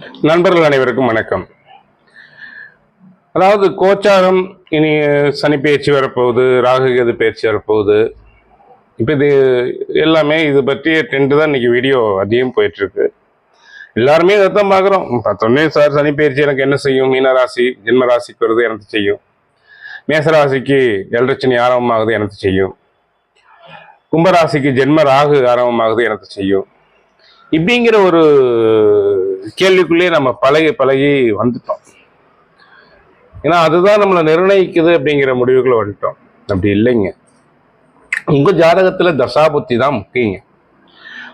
நண்பர்கள் அனைவருக்கும் வணக்கம். அதாவது கோச்சாரம் இனி சனி பயிற்சி வரப்போகுது, ராகு கேது பயிற்சி வரப்போகுது. இப்போ இது எல்லாமே இது பற்றிய ட்ரெண்டு தான் இன்னைக்கு வீடியோ அதிகம் போயிட்டு இருக்கு. எல்லாருமே இதை தான் பார்க்குறோம். பார்த்தோன்னே சார் சனி பயிற்சி எனக்கு என்ன செய்யும்? மீனராசி ஜென்ம ராசிக்கு வருது எனக்கு செய்யும், மேசராசிக்கு எல்ரச்சனி ஆரம்பமாகுது எனக்கு செய்யும், கும்பராசிக்கு ஜென்ம ராகு ஆரம்பமாகுது எனக்கு செய்யும். இப்படிங்கிற ஒரு கேள்விக்குள்ளேயே நம்ம பழகி வந்துட்டோம். ஏன்னா அதுதான் நம்மளை நிர்ணயிக்குது அப்படிங்கிற முடிவுக்குள்ள வந்துட்டோம். அப்படி இல்லைங்க. உங்க ஜாதகத்துல தசாபுத்தி தான் முக்கியங்க.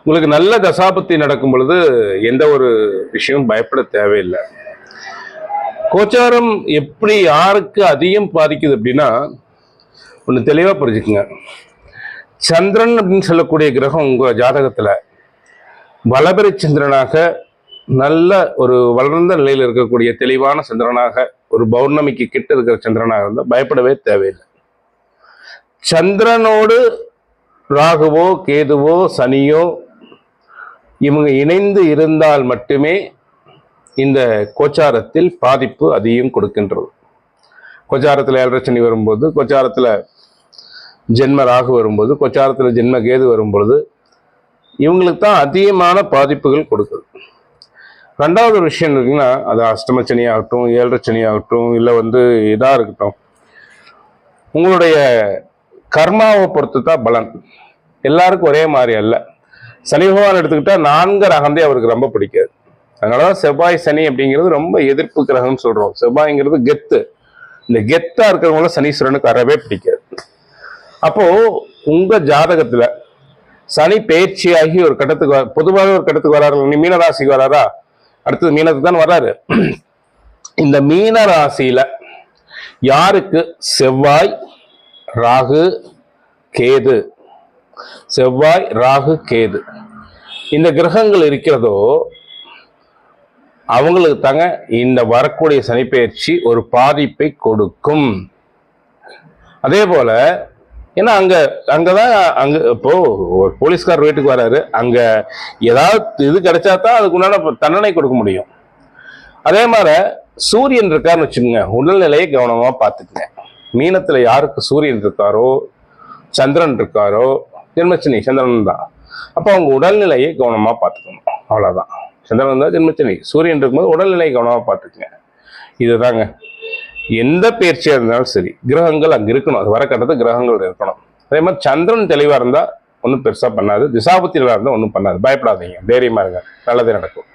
உங்களுக்கு நல்ல தசாபுத்தி நடக்கும் பொழுது எந்த ஒரு விஷயமும் பயப்பட தேவையில்லை. கோச்சாரம் எப்படி யாருக்கு அதிகம் பாதிக்குது அப்படின்னா ஒன்று தெளிவா புரிஞ்சுக்குங்க. சந்திரன் அப்படின்னு சொல்லக்கூடிய கிரகம் உங்க ஜாதகத்துல வளபெரி சந்திரனாக நல்ல ஒரு வளர்ந்த நிலையில் இருக்கக்கூடிய தெளிவான சந்திரனாக, ஒரு பௌர்ணமிக்கு கிட்ட இருக்கிற சந்திரனாக இருந்தால் பயப்படவே தேவையில்லை. சந்திரனோடு ராகுவோ கேதுவோ சனியோ இவங்க இணைந்து இருந்தால் மட்டுமே இந்த கோச்சாரத்தில் பாதிப்பு அதிகம் கொடுக்கின்றது. கோச்சாரத்தில் ஏழரை சனி வரும்போது, கோச்சாரத்தில் ஜென்ம ராகு வரும்போது, கோச்சாரத்தில் ஜென்ம கேது வரும்பொழுது இவங்களுக்கு தான் அதிகமான பாதிப்புகள் கொடுக்குது. ரெண்டாவது ஒரு விஷயம் இருக்குன்னா, அது அஷ்டம சனி ஆகட்டும், ஏழரை சனி ஆகட்டும், இல்லை இதாக இருக்கட்டும், உங்களுடைய கர்மாவை பொறுத்து தான் பலன். எல்லாருக்கும் ஒரே மாதிரி அல்ல. சனி பகவான் எடுத்துக்கிட்டா 4 ரகந்தே அவருக்கு ரொம்ப பிடிக்காது. அதனாலதான் செவ்வாய் சனி அப்படிங்கிறது ரொம்ப எதிர்ப்பு கிரகம்னு சொல்றோம். செவ்வாய்ங்கிறது கெத்து. இந்த கெத்தா இருக்கிறவங்கள சனீஸ்வரனுக்கு அறவே பிடிக்காது. அப்போ உங்க ஜாதகத்துல சனி பயிற்சியாகி ஒரு கட்டத்துக்கு பொதுவாக ஒரு கட்டத்துக்கு வராரு. நீ மீனராசிக்கு வராரா, அடுத்தது மீனத்துக்கு தான் வராரு. இந்த மீன ராசியில யாருக்கு செவ்வாய் ராகு கேது, செவ்வாய் ராகு கேது இந்த கிரகங்கள் இருக்கிறதோ அவங்களுக்கு தாங்க இந்த வரக்கூடிய சனிப்பெயர்ச்சி ஒரு பாதிப்பை கொடுக்கும். அதே போல ஏன்னா அங்கதான் இப்போ ஒரு போலீஸ்கார் வீட்டுக்கு வராரு, அங்க ஏதாவது இது கிடைச்சா தான் அதுக்கு உண்டான தண்டனை கொடுக்க முடியும். அதே மாதிரி சூரியன் இருக்காருன்னு வச்சுக்கோங்க, உடல்நிலையை கவனமா பார்த்துக்குங்க. மீனத்துல யாருக்கு சூரியன் இருக்காரோ சந்திரன் இருக்காரோ, ஜென்மச்சனி சந்திரன் தான், அப்போ அவங்க உடல்நிலையை கவனமா பார்த்துக்கணும். அவ்வளவுதான். சந்திரன் தான் ஜென்மச்சனி, சூரியன் இருக்கும்போது உடல்நிலையை கவனமா பார்த்துக்குங்க. இதுதாங்க. எந்த பயிற்சியா இருந்தாலும் சரி, கிரகங்கள் அங்க இருக்கணும். அது வர கட்டத்துக்கு கிரகங்கள் இருக்கணும். அதே மாதிரி சந்திரன் தெளிவா இருந்தா ஒன்றும் பெருசா பண்ணாது, திசாபுத்திகளா இருந்தா ஒன்றும் பண்ணாது. பயப்படாதீங்க, தைரியமா இருங்க, நல்லதே நடக்கும்.